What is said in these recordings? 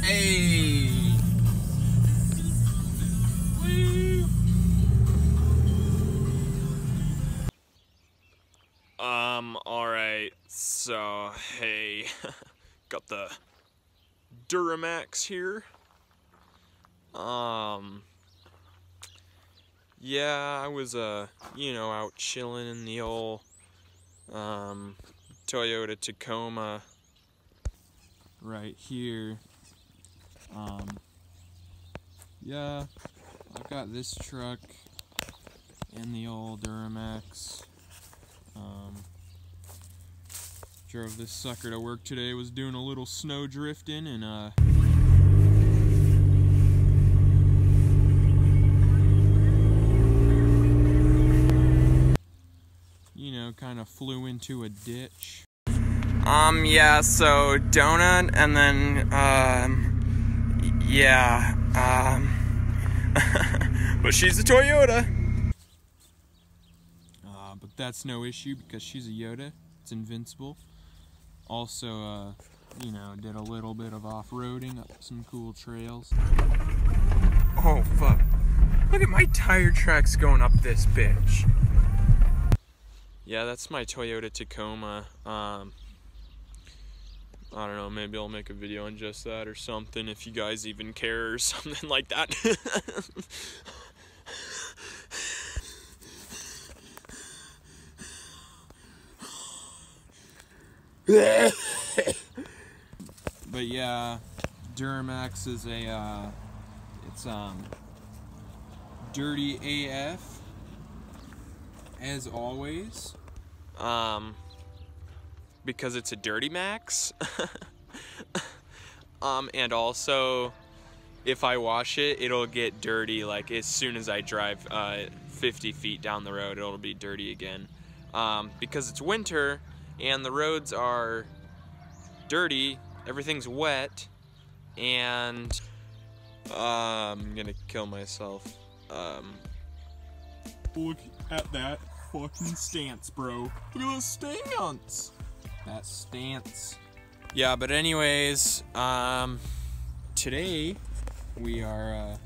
Hey! Woo! Alright, so, hey, got the Duramax here. Yeah, I was, you know, out chilling in the old, Toyota Tacoma right here. Yeah, I've got this truck and the old Duramax. Drove this sucker to work today, was doing a little snow drifting and, you know, kind of flew into a ditch. Yeah, so donut and then, yeah, but she's a Toyota. But that's no issue because she's a Yoda. It's invincible. Also, you know, did a little bit of off-roading up some cool trails. Oh, fuck. Look at my tire tracks going up this bitch. Yeah, that's my Toyota Tacoma. I don't know, maybe I'll make a video on just that or something if you guys even care or something like that. But yeah, Duramax is a, it's dirty AF, as always, because it's a Dirty Max. And also, if I wash it, it'll get dirty, like, as soon as I drive 50 feet down the road, it'll be dirty again. Because it's winter, and the roads are dirty, everything's wet, and I'm gonna kill myself. Look at that fucking stance, bro. Look at those stance. That stance. Yeah, but anyways, today we are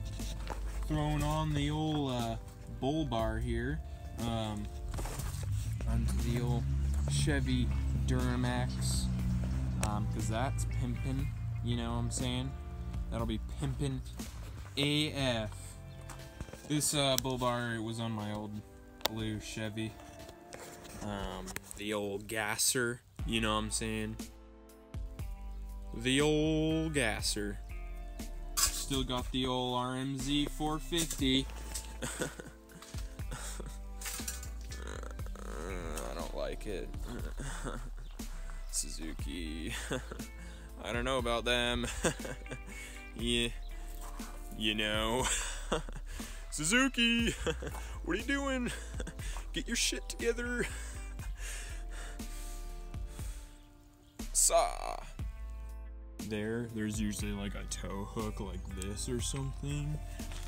throwing on the old bull bar here onto the old Chevy Duramax, because that's pimpin', you know what I'm saying? That'll be pimpin' AF. This bull bar was on my old blue Chevy, the old gasser, you know what I'm saying? The old gasser. Still got the old RMZ 450. I don't like it. Suzuki. I don't know about them. Yeah, you know. Suzuki, what are you doing? Get your shit together. Saw. There's usually like a tow hook like this or something.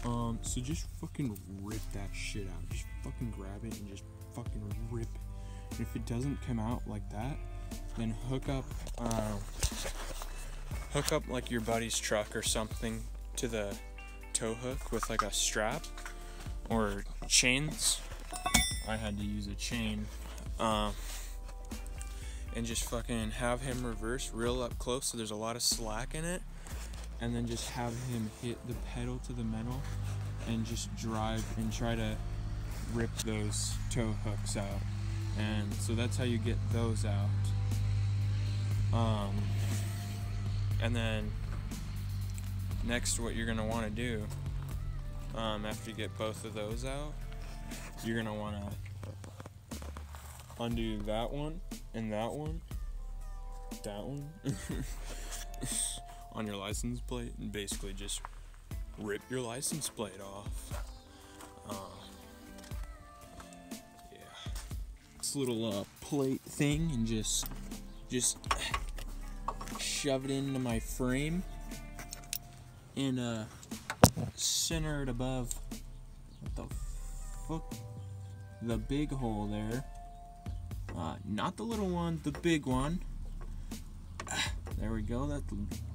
So just fucking rip that shit out. Just fucking grab it and just fucking rip. And if it doesn't come out like that, then hook up like your buddy's truck or something to the tow hook with like a strap or chains. I had to use a chain. And just fucking have him reverse real up close so there's a lot of slack in it, and then just have him hit the pedal to the metal and just drive and try to rip those tow hooks out. And so that's how you get those out. And then next, what you're gonna want to do after you get both of those out, you're gonna want to undo that one and that one on your license plate, and basically just rip your license plate off. Yeah, this little plate thing, and just shove it into my frame and center it above, what the fuck, the big hole there. Not the little one, the big one. There we go, that's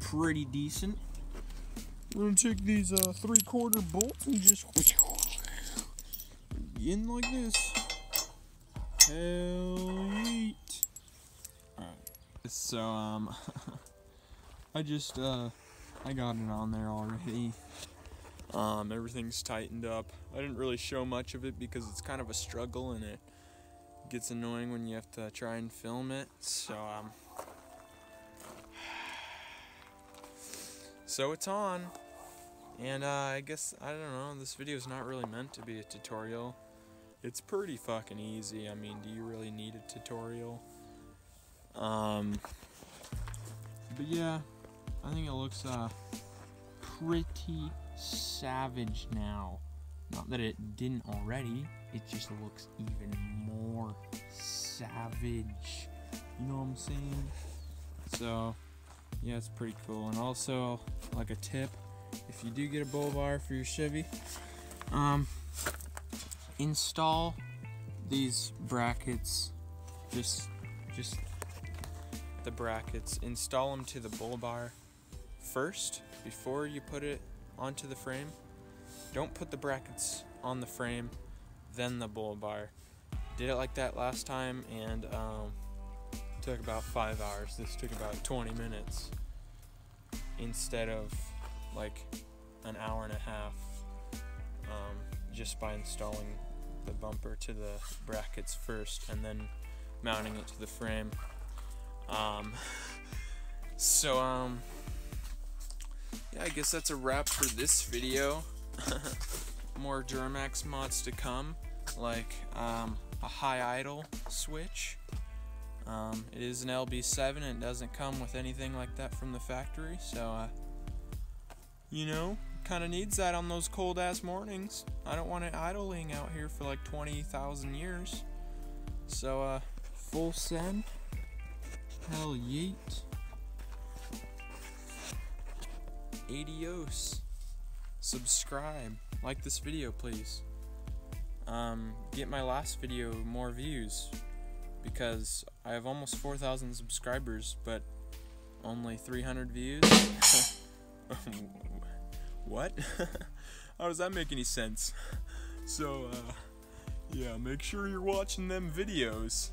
pretty decent. I'm gonna take these 3/4 bolts and just in like this. Hell yeet. Alright. So I just I got it on there already. Everything's tightened up. I didn't really show much of it because it's kind of a struggle and it gets annoying when you have to try and film it. So it's on. And I guess, I don't know, this video is not really meant to be a tutorial. It's pretty fucking easy. I mean, do you really need a tutorial? But yeah, I think it looks pretty savage now. Not that it didn't already, it just looks even more savage. You know what I'm saying? So, yeah, it's pretty cool. And also, like a tip, if you do get a bull bar for your Chevy, install these brackets, just the brackets, install them to the bull bar first before you put it onto the frame. Don't put the brackets on the frame, then the bull bar. Did it like that last time, and took about 5 hours. This took about 20 minutes instead of like an hour and a half, just by installing the bumper to the brackets first and then mounting it to the frame. Yeah, I guess that's a wrap for this video. More Duramax mods to come, like a high idle switch. It is an LB7 and it doesn't come with anything like that from the factory, so you know, kind of needs that on those cold ass mornings. I don't want it idling out here for like 20,000 years. So full send. Hell yeet. Adios. Subscribe. Like this video, please. Get my last video more views, because I have almost 4,000 subscribers, but only 300 views. What? How does that make any sense? So, yeah, make sure you're watching them videos.